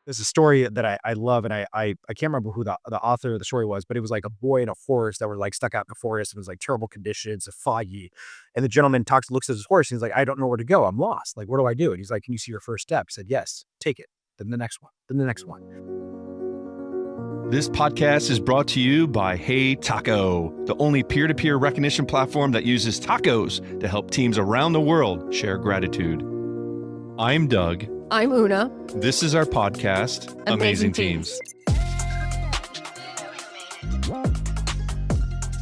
There's a story that I love, and I can't remember who the author of the story was, but it was like a boy and a horse that were like stuck out in the forest. It was like terrible conditions, foggy, and the gentleman looks at his horse, and he's like, "I don't know where to go. I'm lost. Like, what do I do?" And he's like, "Can you see your first step?" He said, "Yes." "Take it." Then the next one. Then the next one. This podcast is brought to you by Hey Taco, the only peer-to-peer recognition platform that uses tacos to help teams around the world share gratitude. I'm Doug. I'm Una. This is our podcast, Amazing Teams.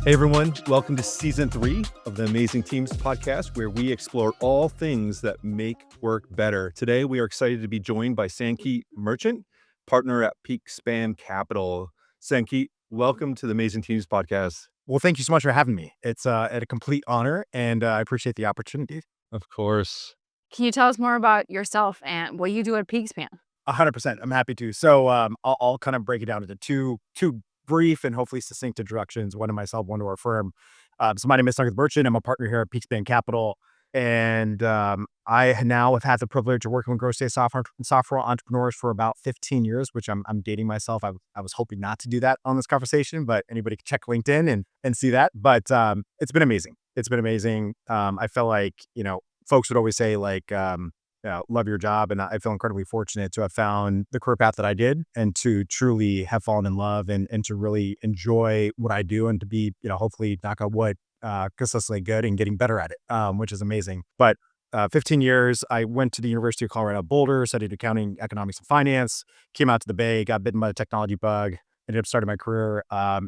Hey everyone, welcome to season 3 of the Amazing Teams podcast, where we explore all things that make work better. Today, we are excited to be joined by Sanket Merchant, partner at Peak Span Capital. Sanket, welcome to the Amazing Teams podcast. Well, thank you so much for having me. It's a complete honor, and I appreciate the opportunity. Of course. Can you tell us more about yourself and what you do at Peakspan? 100%. I'm happy to. So I'll kind of break it down into two brief and hopefully succinct introductions, one to myself, one to our firm. So my name is Sanket Merchant. I'm a partner here at Peak Span Capital. And I now have had the privilege of working with growth stage software entrepreneurs for about 15 years, which I'm dating myself. I was hoping not to do that on this conversation, but anybody can check LinkedIn and see that. But it's been amazing. It's been amazing. I feel like, folks would always say like, love your job. And I feel incredibly fortunate to have found the career path that I did and to truly have fallen in love and to really enjoy what I do and to be, hopefully knock on wood, consistently good and getting better at it, which is amazing. But 15 years, I went to the University of Colorado Boulder, studied accounting, economics, and finance, came out to the Bay, got bitten by the technology bug, ended up starting my career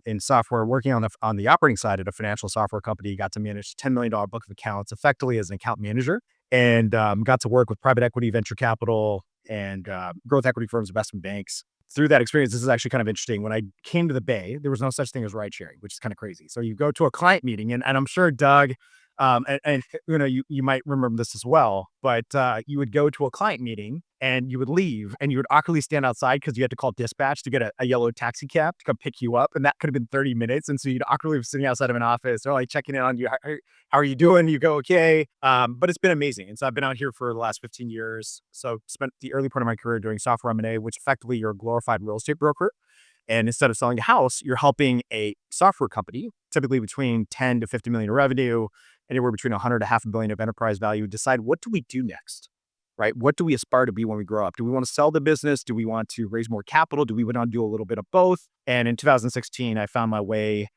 in software, working on the operating side at a financial software company, got to manage $10 million book of accounts effectively as an account manager, and got to work with private equity, venture capital, and growth equity firms, investment banks. Through that experience, this is actually kind of interesting. When I came to the Bay, there was no such thing as ride sharing, which is kind of crazy. So you go to a client meeting, and I'm sure Doug, and you might remember this as well, but you would go to a client meeting and you would leave and you would awkwardly stand outside because you had to call dispatch to get a yellow taxi cab to come pick you up. And that could have been 30 minutes. And so you'd awkwardly be sitting outside of an office. They're like checking in on you. How are you doing? You go, okay. But it's been amazing. And so I've been out here for the last 15 years. So spent the early part of my career doing software M&A, which effectively you're a glorified real estate broker. And instead of selling a house, you're helping a software company, typically between 10 to 50 million in revenue, anywhere between 100 to half a billion of enterprise value, decide what do we do next, right? What do we aspire to be when we grow up? Do we want to sell the business? Do we want to raise more capital? Do we want to do a little bit of both? And in 2016, I found my way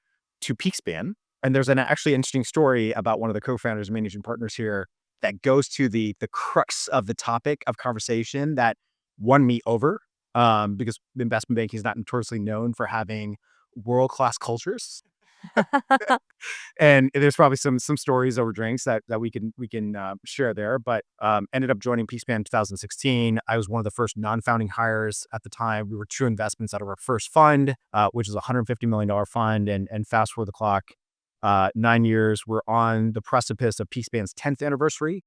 to Peakspan. And there's an actually interesting story about one of the co-founders and managing partners here that goes to the crux of the topic of conversation that won me over, because investment banking is not notoriously known for having world-class cultures. And there's probably some stories over drinks that we can share there, but ended up joining Peakspan in 2016. I was one of the first non-founding hires at the time. We were 2 investments out of our first fund, which is a $150 million fund. And fast forward the clock, 9 years, we're on the precipice of Peakspan's 10th anniversary.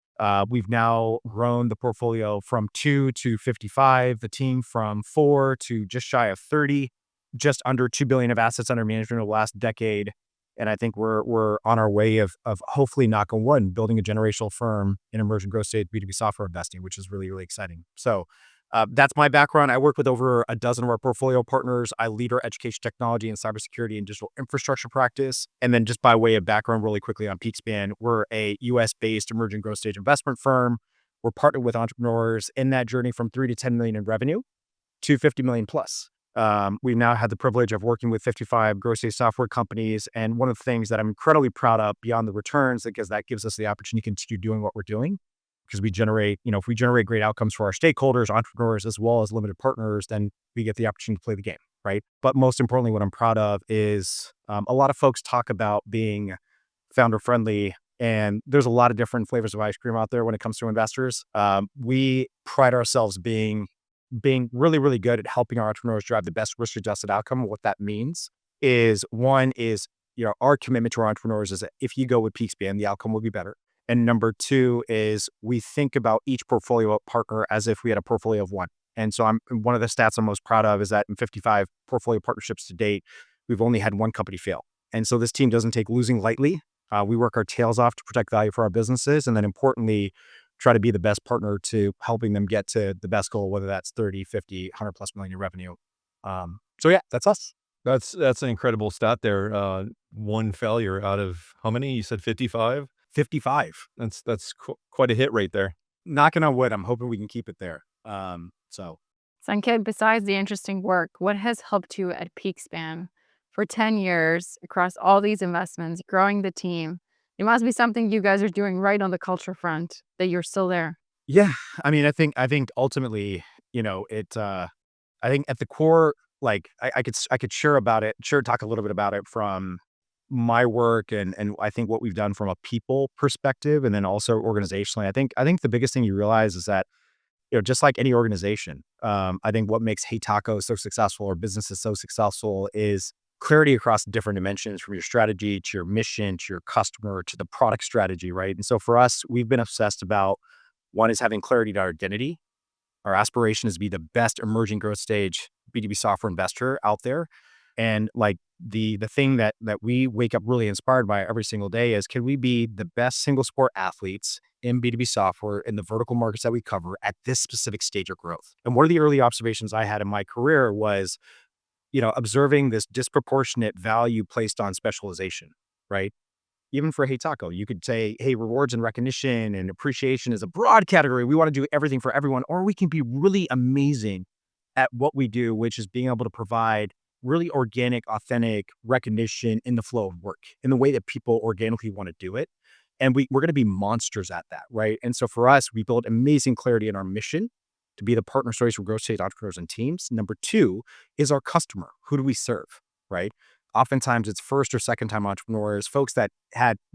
We've now grown the portfolio from 2 to 55, the team from 4 to just shy of 30. Just under $2 billion of assets under management over the last decade. And I think we're on our way of hopefully, knock on wood, building a generational firm in emerging growth stage B2B software investing, which is really, really exciting. So that's my background. I work with over a dozen of our portfolio partners. I lead our education technology and cybersecurity and digital infrastructure practice. And then just by way of background really quickly on Peakspan, we're a US-based emerging growth stage investment firm. We're partnered with entrepreneurs in that journey from 3 to 10 million in revenue to 50 million plus. We've now had the privilege of working with 55 growth stage software companies. And one of the things that I'm incredibly proud of beyond the returns, because that gives us the opportunity to continue doing what we're doing, because we generate, if we generate great outcomes for our stakeholders, entrepreneurs, as well as limited partners, then we get the opportunity to play the game, right? But most importantly, what I'm proud of is a lot of folks talk about being founder friendly, and there's a lot of different flavors of ice cream out there when it comes to investors. We pride ourselves being really, really good at helping our entrepreneurs drive the best risk-adjusted outcome. What that means is, one is, our commitment to our entrepreneurs is that if you go with Peakspan, the outcome will be better. And number 2 is we think about each portfolio partner as if we had a portfolio of one. And so one of the stats I'm most proud of is that in 55 portfolio partnerships to date, we've only had one company fail. And so this team doesn't take losing lightly. We work our tails off to protect value for our businesses. And then importantly, try to be the best partner to helping them get to the best goal, whether that's 30, 50, 100 plus million in revenue. So yeah, that's us. That's an incredible stat there. One failure out of how many? You said 55? 55. That's quite a hit right there. Knocking on wood. I'm hoping we can keep it there. So Sanket, besides the interesting work, what has helped you at PeakSpan for 10 years across all these investments, growing the team? It must be something you guys are doing right on the culture front that you're still there. yeah, I mean, I think ultimately, I think at the core, like I could sure talk a little bit about it from my work and I think what we've done from a people perspective, and then also organizationally. I think the biggest thing you realize is that just like any organization, I think what makes Hey Taco so successful or businesses so successful is clarity across different dimensions, from your strategy to your mission to your customer to the product strategy, right? And so for us, we've been obsessed about one is having clarity to our identity. Our aspiration is to be the best emerging growth stage B2B software investor out there. And like the thing that we wake up really inspired by every single day is, can we be the best single sport athletes in B2B software in the vertical markets that we cover at this specific stage of growth? And one of the early observations I had in my career was, observing this disproportionate value placed on specialization, right? Even for Hey Taco, you could say, hey, rewards and recognition and appreciation is a broad category. We want to do everything for everyone, or we can be really amazing at what we do, which is being able to provide really organic, authentic recognition in the flow of work, in the way that people organically want to do it. And we're going to be monsters at that, right? And so for us, we build amazing clarity in our mission to be the partner stories for growth stage entrepreneurs and teams. Number two is our customer. Who do we serve, right? Oftentimes it's first or second time entrepreneurs, folks that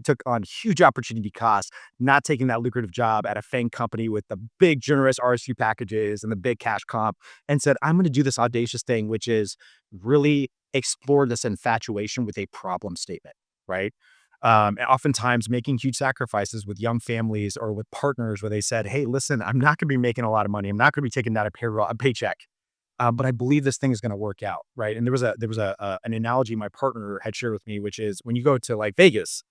took on huge opportunity costs, not taking that lucrative job at a FANG company with the big generous RSU packages and the big cash comp, and said, I'm going to do this audacious thing, which is really explore this infatuation with a problem statement, right? And oftentimes making huge sacrifices with young families or with partners where they said, hey, listen, I'm not going to be making a lot of money. I'm not going to be taking that a paycheck. But I believe this thing is going to work out, right? And there was an analogy my partner had shared with me, which is when you go to like Vegas,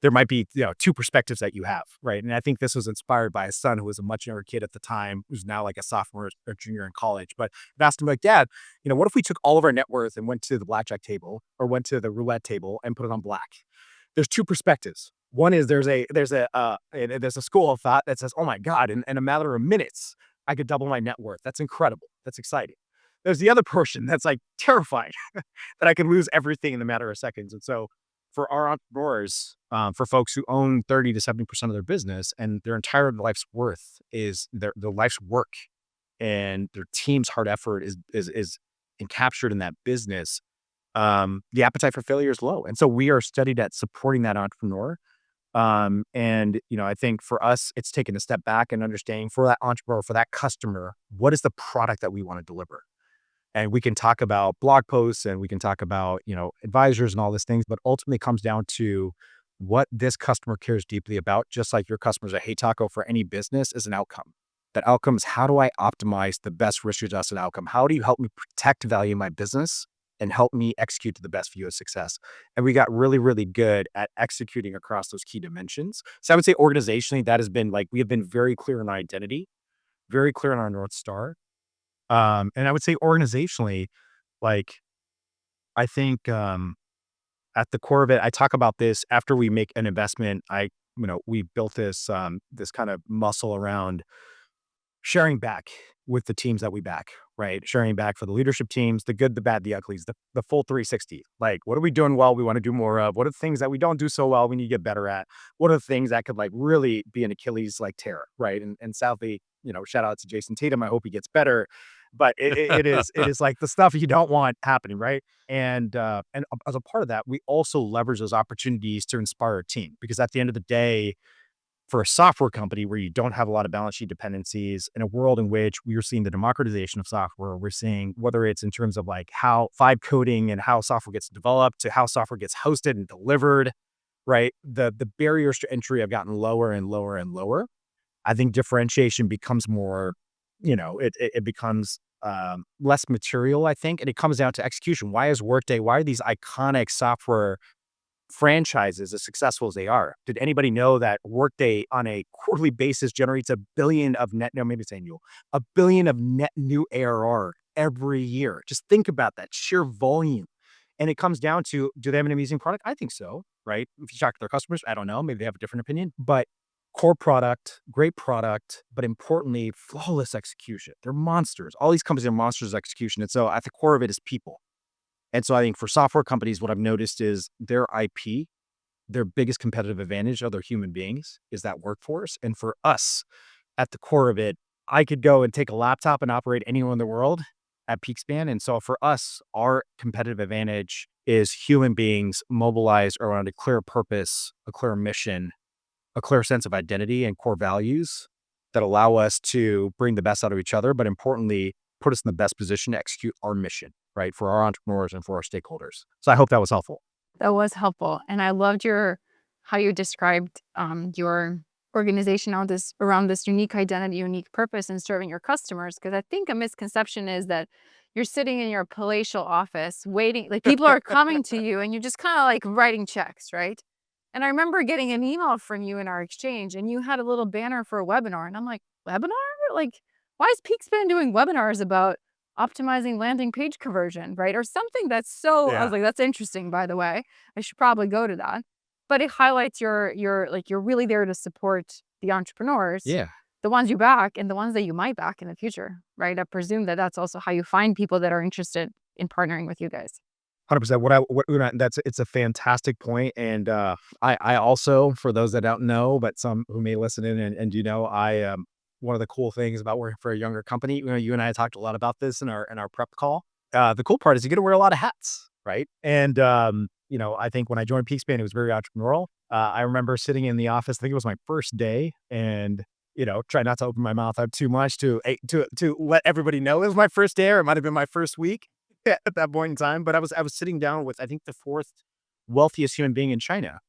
there might be two perspectives that you have, right? And I think this was inspired by a son who was a much younger kid at the time, who's now like a sophomore or junior in college. But I've asked him like, Dad, what if we took all of our net worth and went to the blackjack table or went to the roulette table and put it on black? There's two perspectives. One is there's a school of thought that says, oh my God, in a matter of minutes, I could double my net worth. That's incredible. That's exciting. There's the other portion that's like terrifying that I could lose everything in a matter of seconds. And so for our entrepreneurs, for folks who own 30 to 70% of their business and their entire life's worth is their life's work, and their team's hard effort is encaptured in that business, the appetite for failure is low. And so we are studied at supporting that entrepreneur. I think for us, it's taking a step back and understanding for that entrepreneur, for that customer, what is the product that we want to deliver? And we can talk about blog posts and we can talk about, advisors and all these things, but ultimately comes down to what this customer cares deeply about, just like your customers at Hey Taco for any business, is an outcome. That outcome is, how do I optimize the best risk-adjusted outcome? How do you help me protect value in my business and help me execute to the best view of success? And we got really, really good at executing across those key dimensions. So I would say organizationally, that has been like, we have been very clear in our identity, very clear on our North Star. And I would say organizationally, like, I think, at the core of it, I talk about this after we make an investment. We built this kind of muscle around sharing back with the teams that we back, right? Sharing back for the leadership teams, the good, the bad, the uglies, the full 360. Like, what are we doing well? We want to do more of. What are the things that we don't do so well? We need to get better at. What are the things that could like really be an Achilles like tear, right? And sadly, shout out to Jason Tatum. I hope he gets better. But it is like the stuff you don't want happening, right? And as a part of that, we also leverage those opportunities to inspire a team, because at the end of the day, for a software company where you don't have a lot of balance sheet dependencies, in a world in which we are seeing the democratization of software, we're seeing, whether it's in terms of like how vibe coding and how software gets developed to how software gets hosted and delivered, right? The barriers to entry have gotten lower and lower and lower. I think differentiation becomes more, it becomes less material, I think, and it comes down to execution. Why is Workday, why are these iconic software franchises as successful as they are. Did anybody know that Workday on a quarterly basis generates a billion of net, no, maybe it's annual, a billion of net new ARR every year? Just think about that sheer volume. And it comes down to, do they have an amazing product? I think so, right? If you talk to their customers, I don't know, maybe they have a different opinion, but core product, great product, but importantly, flawless execution. They're monsters. All these companies are monsters of execution. And so at the core of it is people. And so I think for software companies, what I've noticed is their IP, their biggest competitive advantage of their human beings is that workforce. And for us, at the core of it, I could go and take a laptop and operate anywhere in the world at PeakSpan. And so for us, our competitive advantage is human beings mobilized around a clear purpose, a clear mission, a clear sense of identity and core values that allow us to bring the best out of each other, but importantly, put us in the best position to execute our mission, right? For our entrepreneurs and for our stakeholders. So I hope that was helpful. That was helpful. And I loved how you described your organization around this unique identity, unique purpose, and serving your customers. Because I think a misconception is that you're sitting in your palatial office waiting, like people are coming to you and you're just kind of like writing checks, right? And I remember getting an email from you in our exchange and you had a little banner for a webinar. And I'm like, webinar? Like, why is PeakSpan doing webinars about optimizing landing page conversion, right? Or something that's so, I was like, that's interesting, by the way. I should probably go to that. But it highlights you're really there to support the entrepreneurs, Yeah. the ones you back and the ones that you might back in the future, right? I presume that that's also how you find people that are interested in partnering with you guys. 100%. It's a fantastic point. And I also, for those that don't know, but some who may listen in and I one of the cool things about working for a younger company, you and I talked a lot about this in our prep call. The cool part is you get to wear a lot of hats, right? And I think when I joined PeakSpan, it was very entrepreneurial. I remember sitting in the office, I think it was my first day, and try not to open my mouth up too much to let everybody know it was my first day, or it might have been my first week at that point in time. But I was sitting down with, I think, the fourth wealthiest human being in China,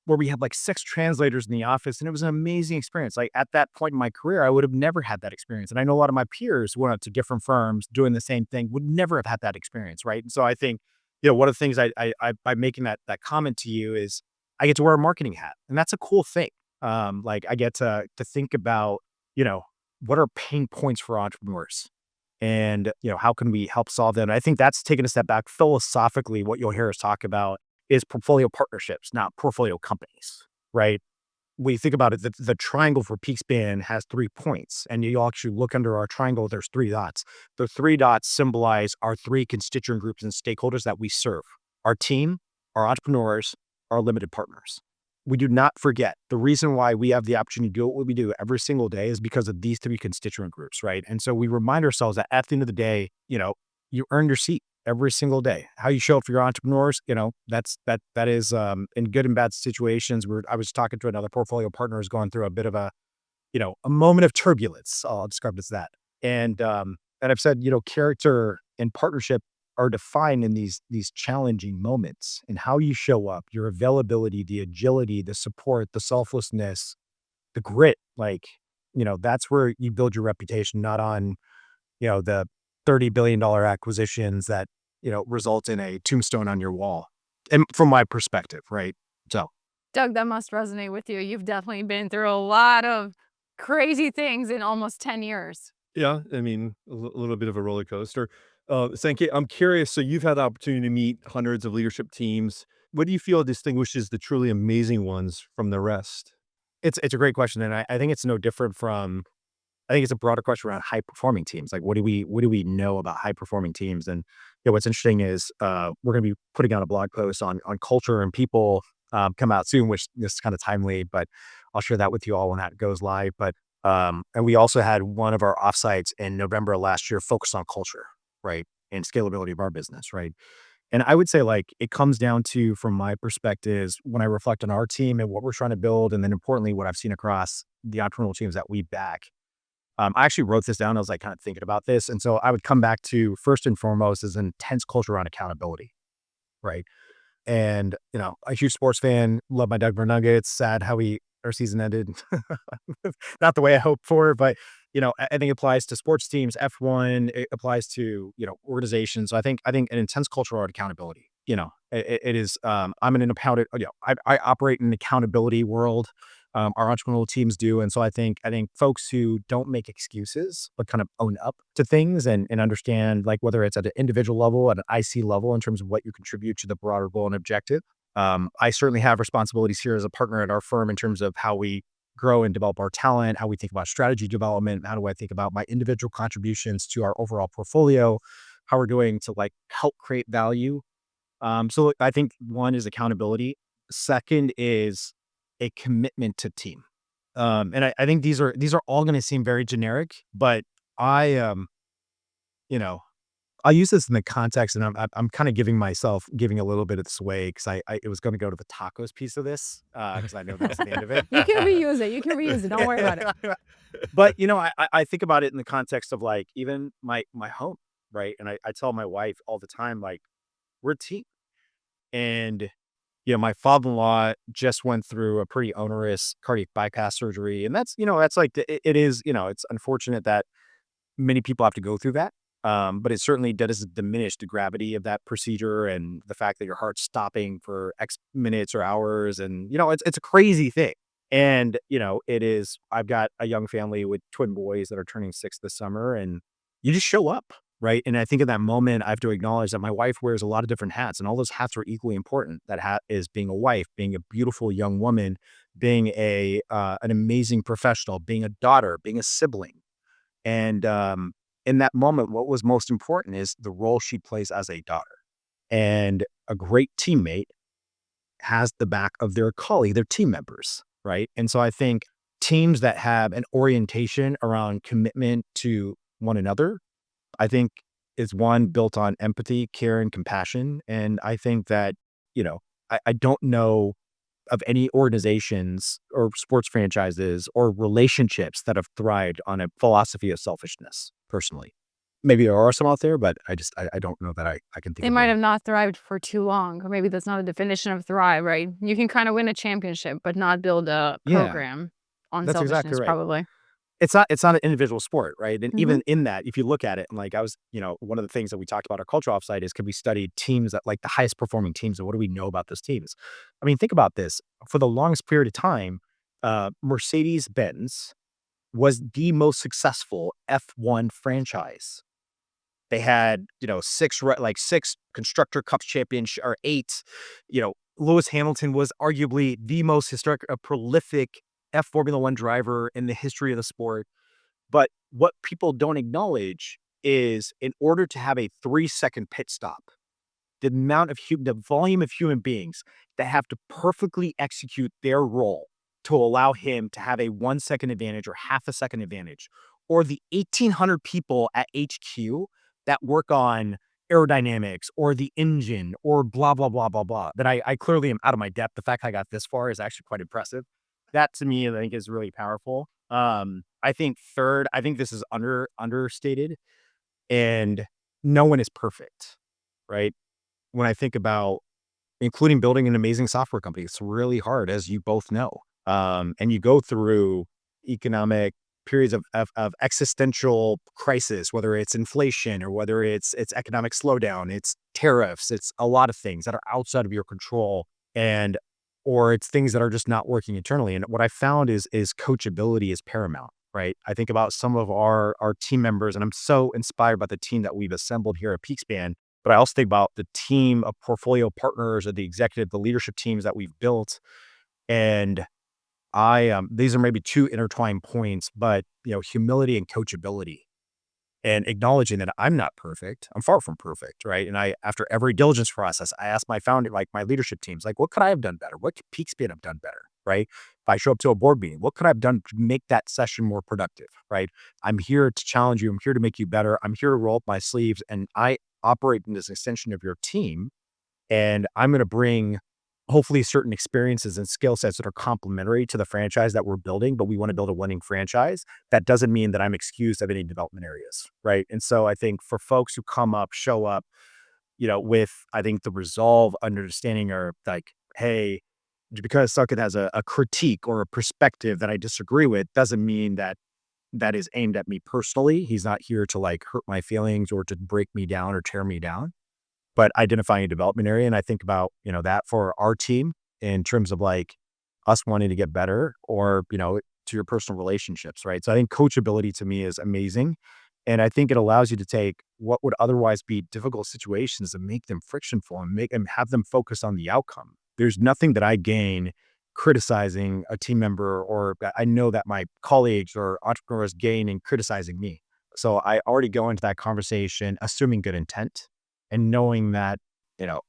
where we had like 6 translators in the office, and it was an amazing experience. Like at that point in my career, I would have never had that experience. And I know a lot of my peers who went out to different firms doing the same thing would never have had that experience, right? And so I think, one of the things I by making that comment to you is I get to wear a marketing hat, and that's a cool thing. Like I get to think about, what are pain points for entrepreneurs, and how can we help solve them? And I think that's taking a step back philosophically. What you'll hear us talk about is portfolio partnerships, not portfolio companies, right? When you think about it, the triangle for PeakSpan has 3 points, and you actually look under our triangle, there's 3 dots. The 3 dots symbolize our 3 constituent groups and stakeholders that we serve: our team, our entrepreneurs, our limited partners. We do not forget the reason why we have the opportunity to do what we do every single day is because of these 3 constituent groups, right? And so we remind ourselves that at the end of the day, you earn your seat every single day. How you show up for your entrepreneurs, that is in good and bad situations. I was talking to another portfolio partner who's going through a bit of a moment of turbulence. I'll describe it as that. And I've said, character and partnership are defined in these challenging moments, and how you show up, your availability, the agility, the support, the selflessness, the grit. Like, that's where you build your reputation, not on, the $30 billion acquisitions that, result in a tombstone on your wall. And from my perspective, right? So, Doug, that must resonate with you. You've definitely been through a lot of crazy things in almost 10 years. Yeah, I mean, little bit of a roller coaster. Sanket, I'm curious. So you've had the opportunity to meet hundreds of leadership teams. What do you feel distinguishes the truly amazing ones from the rest? it's a great question. And I think it's no different from, I think it's a broader question around high performing teams. Like, what do we know about high performing teams? And what's interesting is we're going to be putting out a blog post on culture and people come out soon, which is kind of timely, but I'll share that with you all when that goes live. But and we also had one of our offsites in November of last year focused on culture, right, and scalability of our business, right. And I would say, like, it comes down to, from my perspective, when I reflect on our team and what we're trying to build, and then importantly, what I've seen across the entrepreneurial teams that we back. I actually wrote this down. I was like kind of thinking about this. And so I would come back to, first and foremost, is an intense culture around accountability. Right. And, a huge sports fan, love my Denver Nuggets, sad how our season ended. Not the way I hoped for, but, I think it applies to sports teams, F1, it applies to, organizations. So I think an intense culture around accountability. it is, I'm in an I operate in an accountability world. Our entrepreneurial teams do. And so I think folks who don't make excuses, but kind of own up to things and understand, like, whether it's at an individual level, at an IC level, in terms of what you contribute to the broader goal and objective. I certainly have responsibilities here as a partner at our firm in terms of how we grow and develop our talent, how we think about strategy development, how do I think about my individual contributions to our overall portfolio, how we're doing to, like, help create value. So I think one is accountability. Second is a commitment to team. And I think these are all going to seem very generic, but I, you know, I use this in the context, and I'm kind of giving a little bit of sway because I it was going to go to the tacos piece of this because I know that's the end of it. You can reuse it. You can reuse it. Don't worry about it. But I think about it in the context of, like, even my home, right? And I tell my wife all the time, like, we're a team. And my father-in-law just went through a pretty onerous cardiac bypass surgery, and that's like it is, it's unfortunate that many people have to go through that. But it certainly doesn't diminish the gravity of that procedure and the fact that your heart's stopping for X minutes or hours, and it's a crazy thing. And it is. I've got a young family with twin boys that are turning 6 this summer, and you just show up, right? And I think in that moment, I have to acknowledge that my wife wears a lot of different hats, and all those hats are equally important. That hat is being a wife, being a beautiful young woman, being an amazing professional, being a daughter, being a sibling. And in that moment, what was most important is the role she plays as a daughter. And a great teammate has the back of their colleague, their team members, right? And so I think teams that have an orientation around commitment to one another, I think, is one built on empathy, care, and compassion. And I think that, you know, I don't know of any organizations or sports franchises or relationships that have thrived on a philosophy of selfishness, personally. Maybe there are some out there, but I don't know that I can think They of might one. have not thrived for too long, or maybe that's not a definition of thrive, right? You can kind of win a championship, but not build a Yeah, program on that's exactly selfishness, right. probably. It's not an individual sport, right? And Hmm. even in that, if you look at it, and, like, one of the things that we talked about our culture offsite is, could we study teams that, like, the highest performing teams, and what do we know about those teams? I mean, think about this. For the longest period of time, Mercedes-Benz was the most successful F1 franchise. They had, 6 constructor cup championship, or 8. Lewis Hamilton was arguably the most historic, prolific Formula 1 driver in the history of the sport. But what people don't acknowledge is, in order to have a 3-second pit stop, the volume of human beings that have to perfectly execute their role to allow him to have a 1 second advantage or half a second advantage, or the 1,800 people at HQ that work on aerodynamics or the engine or blah, blah, blah, blah, blah, that I clearly am out of my depth. The fact I got this far is actually quite impressive. That, to me, I think, is really powerful. I think third, I think this is understated, and no one is perfect, right? When I think about including building an amazing software company, it's really hard, as you both know. And you go through economic periods of existential crisis, whether it's inflation or whether it's economic slowdown, it's tariffs, it's a lot of things that are outside of your control, and or it's things that are just not working internally. And what I found is coachability is paramount, right? I think about some of our team members, and I'm so inspired by the team that we've assembled here at Peakspan. But I also think about the team of portfolio partners, or the executive, the leadership teams that we've built. And these are maybe two intertwined points, but, humility and coachability, and acknowledging that I'm not perfect. I'm far from perfect, right? And after every diligence process, I ask my founder, like, my leadership teams, like, what could I have done better? What could Peakspan have done better, right? If I show up to a board meeting, what could I have done to make that session more productive, right? I'm here to challenge you. I'm here to make you better. I'm here to roll up my sleeves, and I operate in this extension of your team, and I'm going to bring, hopefully, certain experiences and skill sets that are complementary to the franchise that we're building. But we want to build a winning franchise. That doesn't mean that I'm excused of any development areas, right? And so I think for folks who show up, with, I think, the resolve, understanding, or, like, hey, because Sanket has a critique or a perspective that I disagree with, doesn't mean that that is aimed at me personally. He's not here to, like, hurt my feelings or to break me down or tear me down. but identifying a development area. And I think about, that for our team in terms of like us wanting to get better or, to your personal relationships, right? So I think coachability to me is amazing. And I think it allows you to take what would otherwise be difficult situations and make them frictionful and make and have them focus on the outcome. There's nothing that I gain criticizing a team member, or that I know that my colleagues or entrepreneurs gain in criticizing me. So I already go into that conversation assuming good intent and knowing that,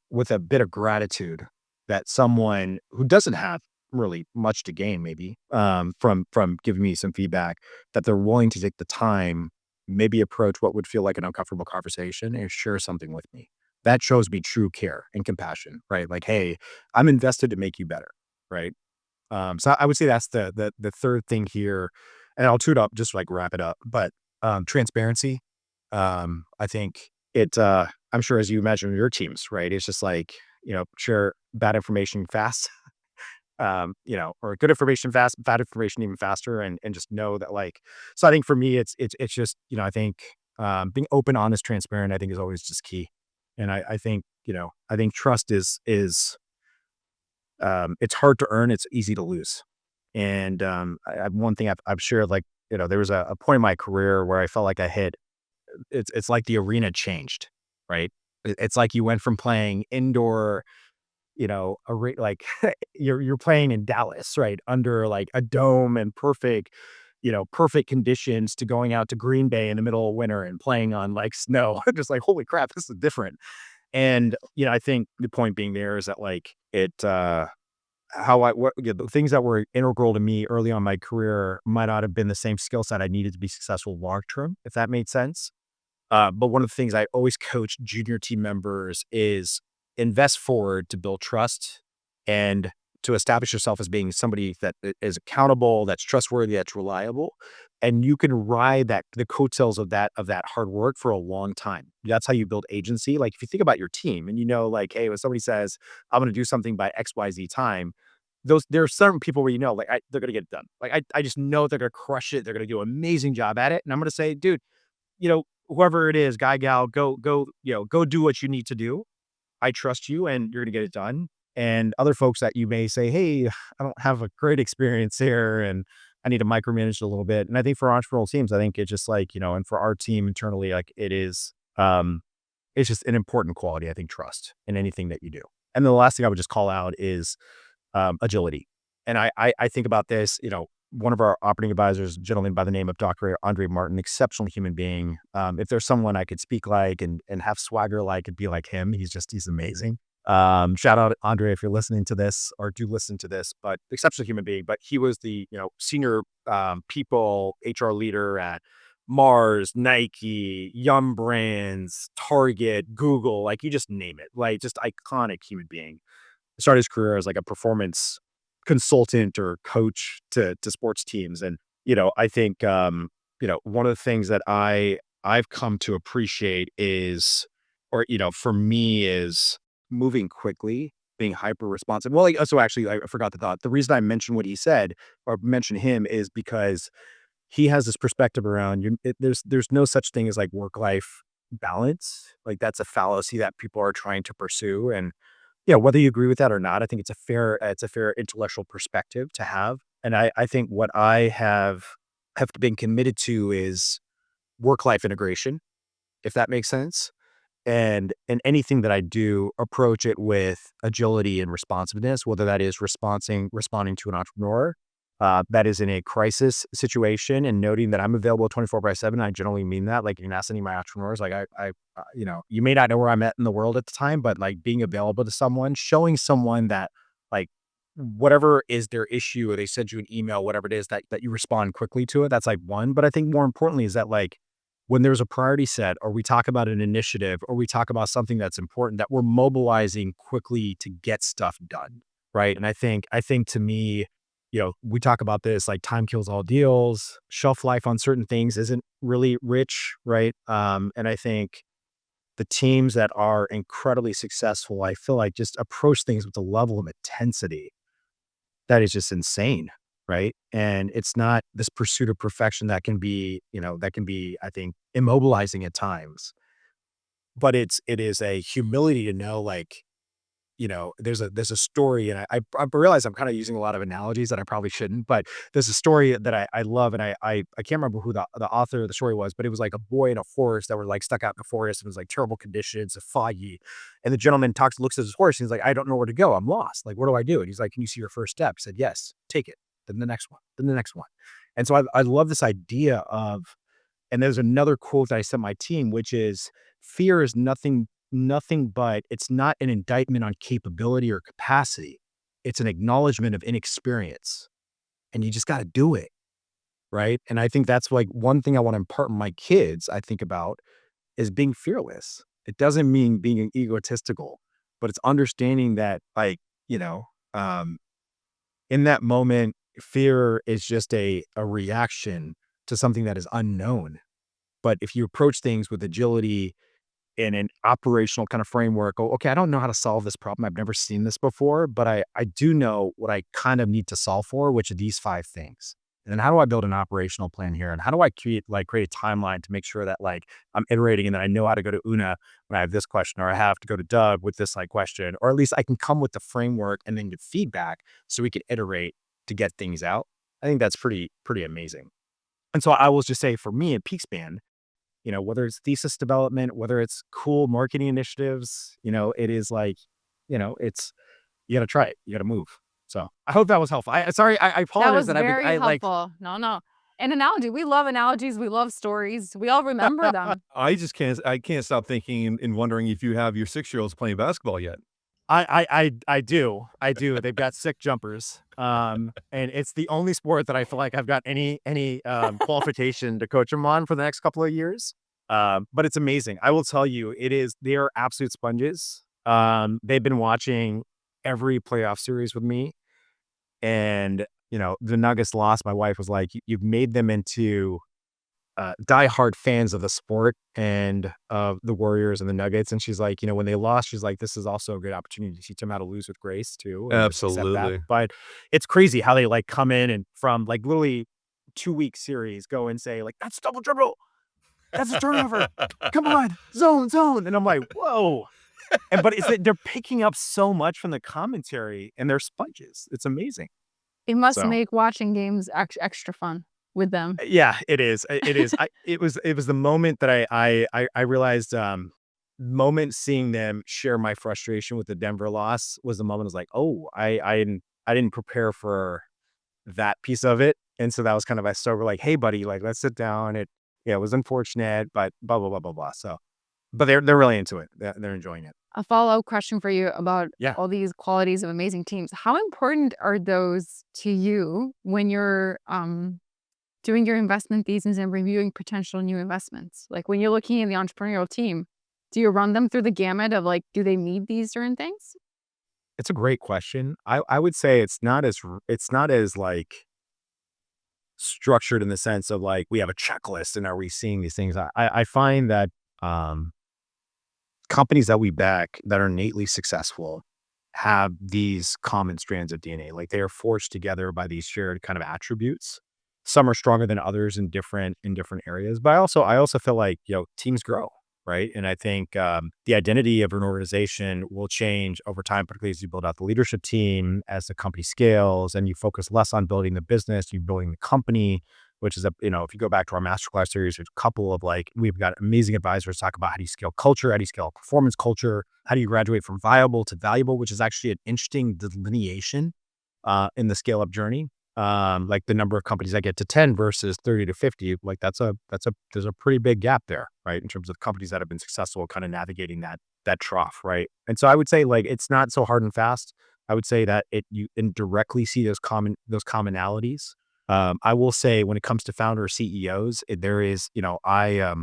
with a bit of gratitude that someone who doesn't have really much to gain maybe from giving me some feedback, that they're willing to take the time, maybe approach what would feel like an uncomfortable conversation and share something with me. That shows me true care and compassion, right? Like, hey, I'm invested to make you better, right? So I would say that's the third thing here, and I'll tune up just to, like, wrap it up. But transparency, I think I'm sure as you imagine your teams, right? It's just like, share bad information fast, or good information fast, bad information even faster, and just know that, like. So I think for me, it's just, I think being open, honest, transparent, I think is always just key, and I think, I think trust is it's hard to earn, it's easy to lose. And, one thing I've shared, like, there was a point in my career where I felt like it's like the arena changed, right? It's like you went from playing indoor, like you're playing in Dallas, right? Under like a dome and perfect conditions, to going out to Green Bay in the middle of winter and playing on like snow. Just like, holy crap, this is different. And, I think the point being there is that like the things that were integral to me early on in my career might not have been the same skill set I needed to be successful long term, if that made sense. But one of the things I always coach junior team members is invest forward to build trust and to establish yourself as being somebody that is accountable, that's trustworthy, that's reliable. And you can ride the coattails of that hard work for a long time. That's how you build agency. Like if you think about your team and like, hey, when somebody says, I'm gonna do something by XYZ time, there are certain people where like they're gonna get it done. Like I just know they're gonna crush it, they're gonna do an amazing job at it. And I'm gonna say, dude, whoever it is, guy, gal, go do what you need to do. I trust you and you're gonna get it done. And other folks that you may say, hey, I don't have a great experience here and I need to micromanage it a little bit. And I think for entrepreneurial teams, I think it's just like, and for our team internally, like it's just an important quality, I think, trust in anything that you do. And the last thing I would just call out is agility. And I think about this, one of our operating advisors, a gentleman by the name of Dr. Andre Martin, exceptional human being. If there's someone I could speak like and have swagger like and be like him, he's amazing. Shout out Andre if you're listening to this or do listen to this, but exceptional human being. But he was the senior people HR leader at Mars, Nike, Yum Brands, Target, Google, like you just name it, like just iconic human being. Started his career as like a performance consultant or coach to sports teams. And, I think, one of the things that I've come to appreciate is, or, for me is moving quickly, being hyper responsive. Well, like, so actually I forgot the thought. The reason I mentioned what he said or mentioned him is because he has this perspective around there's no such thing as like work life balance. Like that's a fallacy that people are trying to pursue. And whether you agree with that or not, I think it's a fair intellectual perspective to have. And I think what I have been committed to is work-life integration, if that makes sense. And anything that I do, approach it with agility and responsiveness, whether that is responding to an entrepreneur that is in a crisis situation and noting that I'm available 24/7. I generally mean that. Like you can ask any of my entrepreneurs, like you may not know where I'm at in the world at the time, but like being available to someone, showing someone that like whatever is their issue, or they send you an email, whatever it is that you respond quickly to it. That's like one. But I think more importantly is that like when there's a priority set or we talk about an initiative or we talk about something that's important, that we're mobilizing quickly to get stuff done. Right. And I think to me, we talk about this like time kills all deals, shelf life on certain things isn't really rich. Right. And I think the teams that are incredibly successful, I feel like just approach things with a level of intensity that is just insane, right? And it's not this pursuit of perfection that can be, I think, immobilizing at times. but it is a humility to know, like, there's a story, and I realize I'm kind of using a lot of analogies that I probably shouldn't, but there's a story that I love, and I can't remember who the author of the story was, but it was like a boy and a horse that were like stuck out in the forest. It was like terrible conditions, foggy, and the gentleman looks at his horse, and he's like, I don't know where to go. I'm lost. Like, what do I do? And he's like, can you see your first step? He said, yes. Take it. Then the next one. Then the next one. And so I love this idea of, and there's another quote that I sent my team, which is, fear is nothing but, it's not an indictment on capability or capacity. It's an acknowledgement of inexperience. And you just got to do it. Right. And I think that's like one thing I want to impart on my kids, I think about, is being fearless. It doesn't mean being egotistical, but it's understanding that, like, you know, um, in that moment, fear is just a reaction to something that is unknown. But if you approach things with agility in an operational kind of framework, oh, okay, I don't know how to solve this problem. I've never seen this before, but I do know what I kind of need to solve for, which are these 5 things. And then how do I build an operational plan here? And how do I create a timeline to make sure that, like, I'm iterating, and then I know how to go to Una when I have this question, or I have to go to Doug with this like question, or at least I can come with the framework and then get feedback so we can iterate to get things out. I think that's pretty amazing. And so I will just say, for me at Peakspan, whether it's thesis development, whether it's cool marketing initiatives, it is like, it's, you got to try it. You got to move. So I hope that was helpful. I That apologize was that very I like, helpful. No, no. An analogy. We love analogies. We love stories. We all remember them. I can't stop thinking and wondering if you have your 6-year-olds playing basketball yet. I do. I do. They've got sick jumpers. And it's the only sport that I feel like I've got any qualification to coach them on for the next couple of years. But it's amazing. I will tell you, they are absolute sponges. They've been watching every playoff series with me. And, the Nuggets lost. My wife was like, You've made them into diehard fans of the sport and of the Warriors and the Nuggets." And she's like, when they lost, she's like, "This is also a good opportunity to teach them how to lose with grace too, and just accept that." Absolutely. But it's crazy how they like come in and from like literally 2 week series go and say like, "That's double dribble. That's a turnover. Come on, zone, zone." And I'm like, whoa. But it's that they're picking up so much from the commentary, and they're sponges. It's amazing. It must So make watching games extra fun with them. yeah, it is. It is. It was the moment that I realized, moment seeing them share my frustration with the Denver loss was the moment. I was like, "Oh, I didn't prepare for that piece of it." And so that was kind of, I started like, "Hey buddy, like, let's sit down. It was unfortunate, but blah blah blah blah blah." So, but they're really into it. They're enjoying it. A follow-up question for you about Yeah. all these qualities of amazing teams. How important are those to you when you're doing your investment thesis and reviewing potential new investments? Like when you're looking at the entrepreneurial team, do you run them through the gamut of like, do they meet these certain things? It's a great question. I would say it's not as like structured in the sense of like we have a checklist and are we seeing these things. I find that um companies that we back that are innately successful have these common strands of DNA. Like, they are forged together by these shared kind of attributes. Some are stronger than others in different areas. But I also feel like, teams grow, right? And I think the identity of an organization will change over time, particularly as you build out the leadership team, as the company scales, and you focus less on building the business, you're building the company, which is if you go back to our masterclass series, there's a couple of like, we've got amazing advisors talk about how do you scale culture, how do you scale performance culture, how do you graduate from viable to valuable, which is actually an interesting delineation in the scale up journey. Like the number of companies that get to 10 versus 30 to 50, like there's a pretty big gap there, right? In terms of companies that have been successful kind of navigating that trough, right? And so I would say like it's not so hard and fast. I would say that you indirectly see those commonalities. I will say when it comes to founder CEOs, there is, I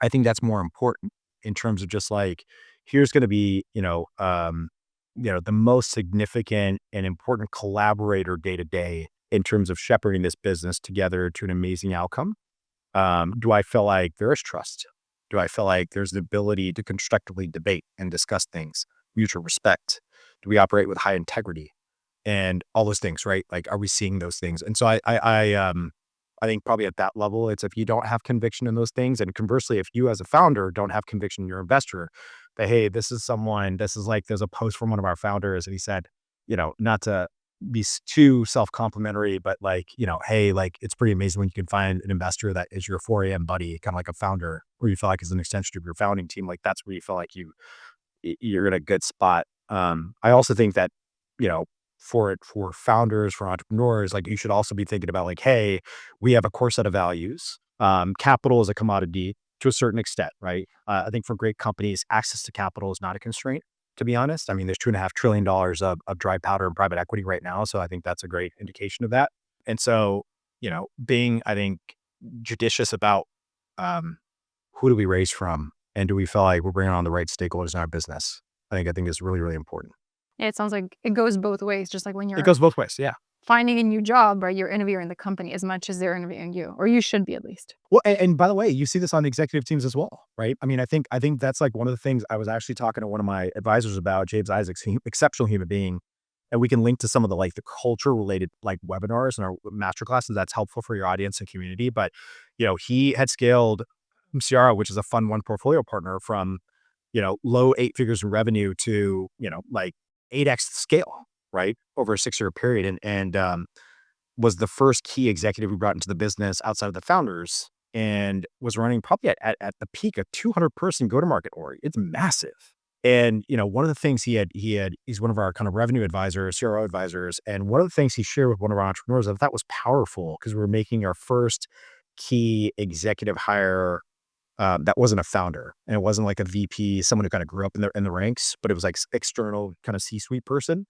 think that's more important in terms of just like, here's going to be, the most significant and important collaborator day to day in terms of shepherding this business together to an amazing outcome. Do I feel like there is trust? Do I feel like there's the ability to constructively debate and discuss things, mutual respect? Do we operate with high integrity? And all those things, right? Like, are we seeing those things? And so I I think probably at that level, it's if you don't have conviction in those things, and conversely, if you as a founder don't have conviction in your investor, that, hey, this is someone, this is like, there's a post from one of our founders, and he said, not to be too self-complimentary, but like, hey, like, it's pretty amazing when you can find an investor that is your 4 a.m. buddy, kind of like a founder, where you feel like is an extension of your founding team. Like, that's where you feel like you're in a good spot. I also think that, you know, for founders, for entrepreneurs, like, you should also be thinking about like, hey, we have a core set of values. Capital is a commodity to a certain extent, right? I think for great companies, access to capital is not a constraint, to be honest. I mean, there's $2.5 trillion of dry powder in private equity right now. So I think that's a great indication of that. And so, being, I think, judicious about, who do we raise from? And do we feel like we're bringing on the right stakeholders in our business? I think is really, really important. Yeah, it sounds like it goes both ways, just like when It you're goes both ways. Yeah. finding a new job, right? You're interviewing the company as much as they're interviewing you, or you should be at least. Well, and by the way, you see this on executive teams as well, right? I mean, I think that's like one of the things I was actually talking to one of my advisors about, James Isaacs, exceptional human being. And we can link to some of the culture related like webinars and our master classes. That's helpful for your audience and community. But, he had scaled Ciara, which is a fund one portfolio partner, from, low 8 figures in revenue to, like 8x scale, right? Over a 6 year period. And was the first key executive we brought into the business outside of the founders, and was running probably at the peak a 200-person go-to-market org. It's massive. And, one of the things he's one of our kind of revenue advisors, CRO advisors. And one of the things he shared with one of our entrepreneurs that was powerful, because we were making our first key executive hire, that wasn't a founder, and it wasn't like a VP, someone who kind of grew up in the ranks, but it was like external kind of C-suite person.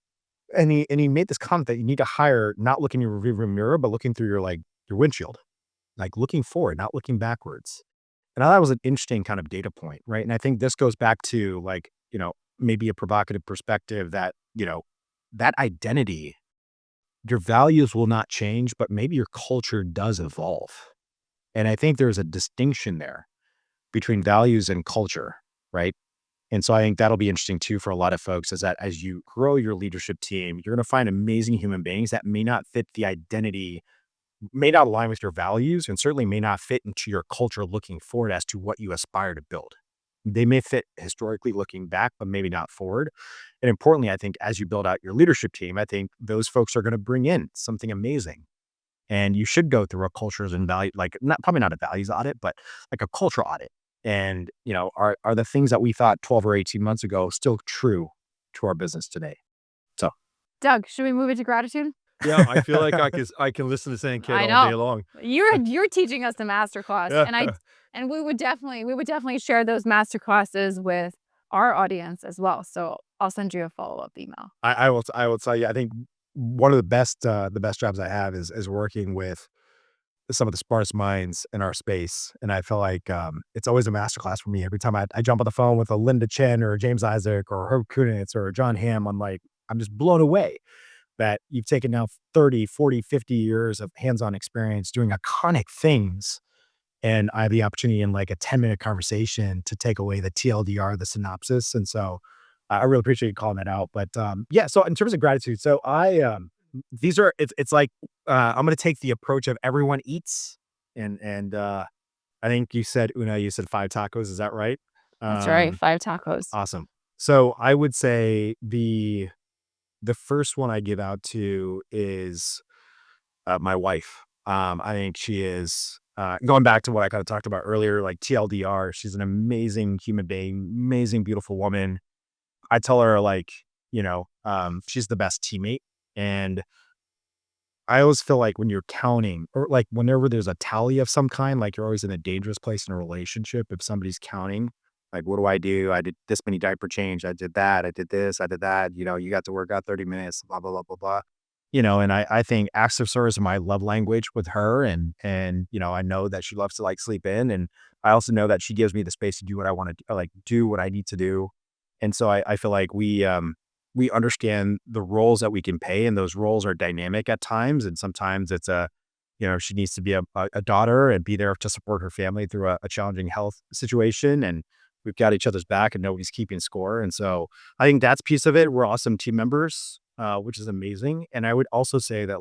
And he made this comment that you need to hire not looking in your rearview mirror, but looking through your windshield, like looking forward, not looking backwards. And I thought it was an interesting kind of data point, right? And I think this goes back to maybe a provocative perspective that, that identity, your values will not change, but maybe your culture does evolve. And I think there's a distinction there between values and culture, right? And so I think that'll be interesting too for a lot of folks, is that as you grow your leadership team, you're going to find amazing human beings that may not fit the identity, may not align with your values, and certainly may not fit into your culture looking forward as to what you aspire to build. They may fit historically looking back, but maybe not forward. And importantly, I think as you build out your leadership team, I think those folks are going to bring in something amazing. And you should go through a cultures and value, like probably not a values audit, but like a cultural audit. And, are the things that we thought 12 or 18 months ago still true to our business today? So, Doug, should we move into gratitude? Yeah, I feel like I can listen to Sanket I all day know. long. You're teaching us the masterclass, and we would definitely share those masterclasses with our audience as well. So I'll send you a follow-up email. I will tell you, I think one of the best jobs I have is working with some of the smartest minds in our space. And I feel like, it's always a masterclass for me. Every time I jump on the phone with a Linda Chen or a James Isaac or Herb Kunitz or John Hamm, I'm just blown away that you've taken now 30, 40, 50 years of hands-on experience doing iconic things. And I have the opportunity in like a 10-minute conversation to take away the TLDR, the synopsis. And so I really appreciate you calling that out. But yeah, so in terms of gratitude, so it's like, I'm going to take the approach of everyone eats. And I think you said 5 tacos. Is that right? That's right, 5 tacos. Awesome. So I would say the first one I give out to is my wife. I think she is, going back to what I kind of talked about earlier, like TLDR. She's an amazing human being, amazing, beautiful woman. I tell her she's the best teammate. And I always feel like when you're counting, or like whenever there's a tally of some kind, like you're always in a dangerous place in a relationship. If somebody's counting, like, what do? I did this many diaper change. I did that. I did this. I did that. You got to work out 30 minutes, blah, blah, blah, blah, blah. And I think acts of service are my love language with her. And, I know that she loves to like sleep in. And I also know that she gives me the space to do what I want to do, like do what I need to do. And so I feel like we understand the roles that we can play, and those roles are dynamic at times. And sometimes it's she needs to be a daughter and be there to support her family through a challenging health situation. And we've got each other's back and nobody's keeping score. And so I think that's piece of it. We're awesome team members, which is amazing. And I would also say that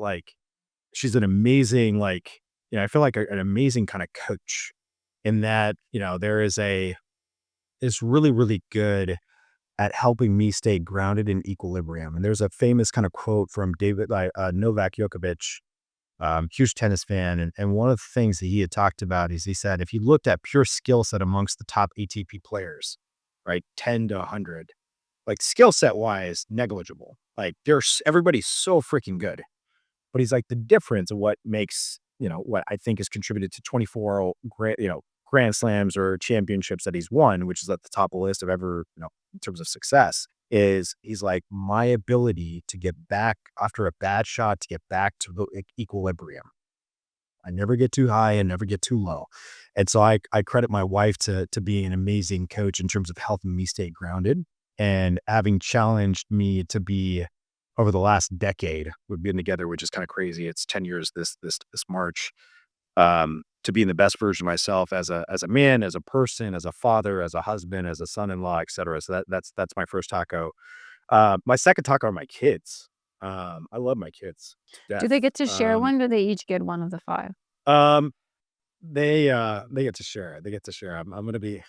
she's an amazing, I feel like an amazing kind of coach in that, there is really, really good at helping me stay grounded in equilibrium. And there's a famous kind of quote from Novak Djokovic, huge tennis fan. And one of the things that he had talked about is he said, if you looked at pure skill set amongst the top ATP players, right, 10 to 100, like skill set wise, negligible. Like everybody's so freaking good. But he's like the difference of what makes, what I think has contributed to 24 grand slams or championships that he's won, which is at the top of the list of ever, in terms of success, is he's like my ability to get back after a bad shot to get back to the equilibrium. I never get too high and never get too low. And so I credit my wife to be an amazing coach in terms of helping me stay grounded and having challenged me to be over the last decade. We've been together, which is kind of crazy. It's 10 years this March. To be in the best version of myself as a man, as a person, as a father, as a husband, as a son-in-law, et cetera. So that's my first taco. My second taco are my kids. I love my kids to Do death. they get to share one? Do they each get one of the 5? Um, they get to share. They get to share. I'm gonna be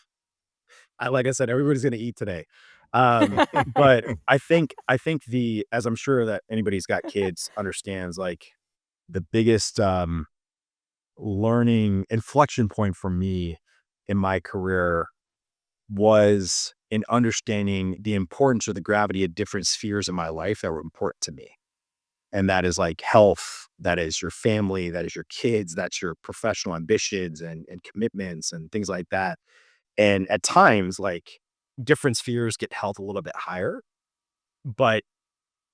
like I said, everybody's gonna eat today. But I think the as I'm sure that anybody who's got kids understands, like the biggest learning inflection point for me in my career was in understanding the importance or the gravity of different spheres in my life that were important to me. And that is like health, that is your family, that is your kids, that's your professional ambitions and commitments and things like that. And at times, like different spheres get held a little bit higher, but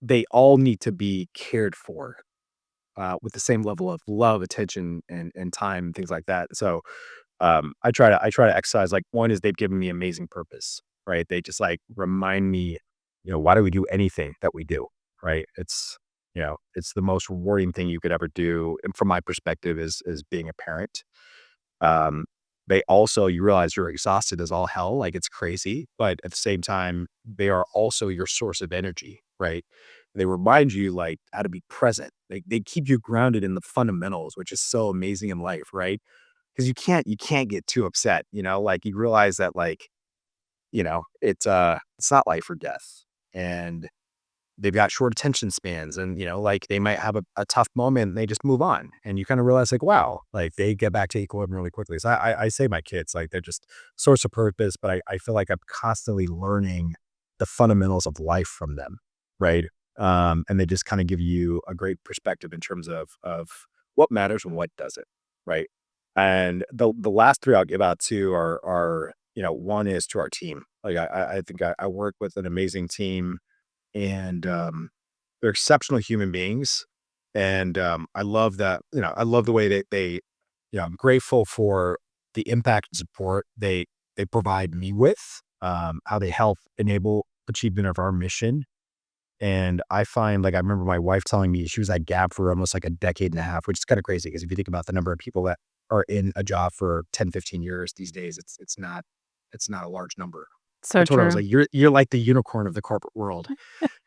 they all need to be cared for with the same level of love, attention, and time, things like that. So I try to exercise. Like one is they've given me amazing purpose, right? They just like remind me, why do we do anything that we do, right? It's the most rewarding thing you could ever do. And from my perspective, is being a parent. Um, they also, you realize you're exhausted as all hell, like it's crazy, but at the same time, they are also your source of energy, right? They remind you like how to be present. They keep you grounded in the fundamentals, which is so amazing in life, right? Because you can't get too upset, like you realize that like, it's not life or death. And they've got short attention spans and, like they might have a tough moment and they just move on. And you kind of realize like, wow, like they get back to equilibrium really quickly. So I say my kids, like they're just source of purpose, but I feel like I'm constantly learning the fundamentals of life from them. Right. And they just kind of give you a great perspective in terms of what matters and what doesn't. Right. And the last three I'll give out to are, one is to our team. Like I think I work with an amazing team and they're exceptional human beings. And I love that, I love the way that I'm grateful for the impact and support they provide me with, how they help enable achievement of our mission. And I find, like, I remember my wife telling me she was at Gap for almost like a decade and a half, which is kind of crazy because if you think about the number of people that are in a job for 10, 15 years these days, it's not a large number. I So told her, I was true. like, you're like the unicorn of the corporate world.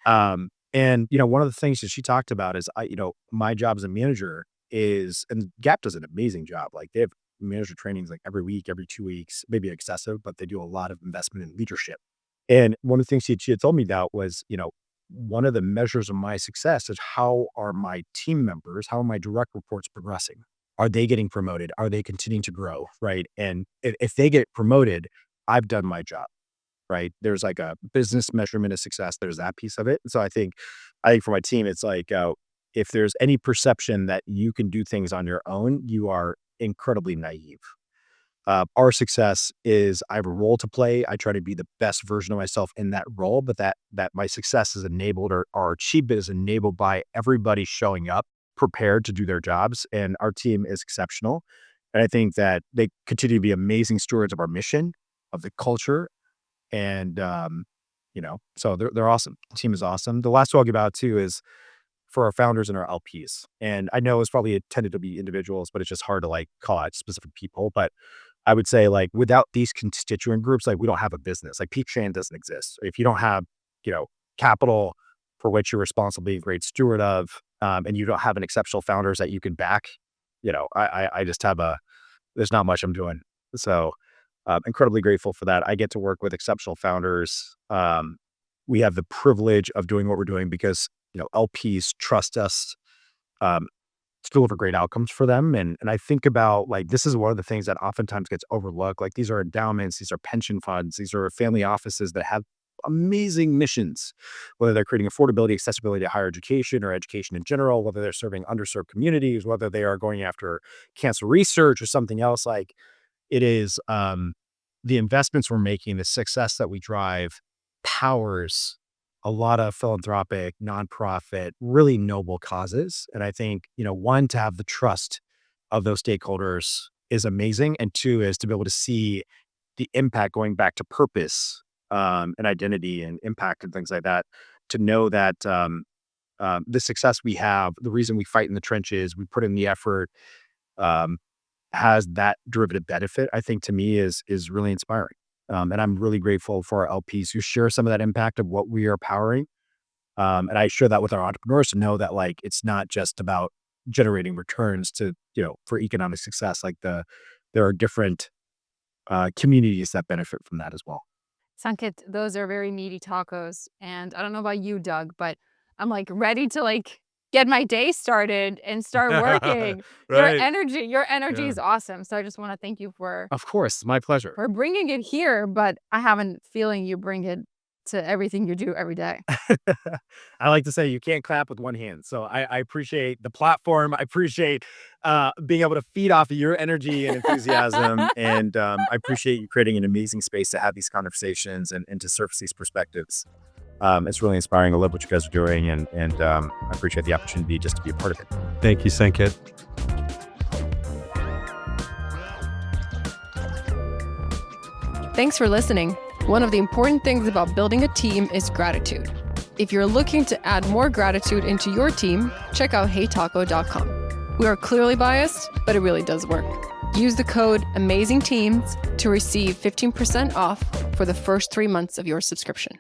And one of the things that she talked about is my job as a manager and Gap does an amazing job. Like they have manager trainings like every week, every 2 weeks, maybe excessive, but they do a lot of investment in leadership. And one of the things she had told me that was, one of the measures of my success is how are my team members, how are my direct reports progressing? Are they getting promoted? Are they continuing to grow? Right. And if they get promoted, I've done my job. Right. There's like a business measurement of success. There's that piece of it. So I think for my team, it's like, if there's any perception that you can do things on your own, you are incredibly naive. Our success is I have a role to play. I try to be the best version of myself in that role, but that my success is enabled or our achievement is enabled by everybody showing up prepared to do their jobs. And our team is exceptional. And I think that they continue to be amazing stewards of our mission, of the culture, and so they're awesome. The team is awesome. The last two I'll give out too is for our founders and our LPs. And I know it's probably intended to be individuals, but it's just hard to like call out specific people. But I would say like without these constituent groups, like we don't have a business. Like Peak Shan doesn't exist. If you don't have, capital for which you're responsible, being a great steward of, and you don't have an exceptional founders that you can back, I just have there's not much I'm doing. So incredibly grateful for that. I get to work with exceptional founders. We have the privilege of doing what we're doing because, LPs trust us um, to deliver great outcomes for them. And I think about like, this is one of the things that oftentimes gets overlooked. Like these are endowments, these are pension funds, these are family offices that have amazing missions, whether they're creating affordability, accessibility to higher education or education in general, whether they're serving underserved communities, whether they are going after cancer research or something else. Like it is the investments we're making, the success that we drive powers a lot of philanthropic, nonprofit, really noble causes. And I think, one, to have the trust of those stakeholders is amazing. And two is to be able to see the impact going back to purpose and identity and impact and things like that, to know that the success we have, the reason we fight in the trenches, we put in the effort, um, has that derivative benefit, I think to me is really inspiring. And I'm really grateful for our LPs who share some of that impact of what we are powering. And I share that with our entrepreneurs to know that like it's not just about generating returns for economic success. Like there are different communities that benefit from that as well. Sanket, those are very meaty tacos. And I don't know about you, Doug, but I'm like ready to like get my day started and start working. Right. Your energy Yeah. is awesome. So I just want to thank you Of course, my pleasure. for bringing it here, but I haven't feeling you bring it to everything you do every day. I like to say you can't clap with one hand. So I appreciate the platform. I appreciate being able to feed off of your energy and enthusiasm. And I appreciate you creating an amazing space to have these conversations and to surface these perspectives. It's really inspiring. I love what you guys are doing. And I appreciate the opportunity just to be a part of it. Thank you, Sanket. Thanks for listening. One of the important things about building a team is gratitude. If you're looking to add more gratitude into your team, check out heytaco.com. We are clearly biased, but it really does work. Use the code AMAZINGTEAMS to receive 15% off for the first 3 months of your subscription.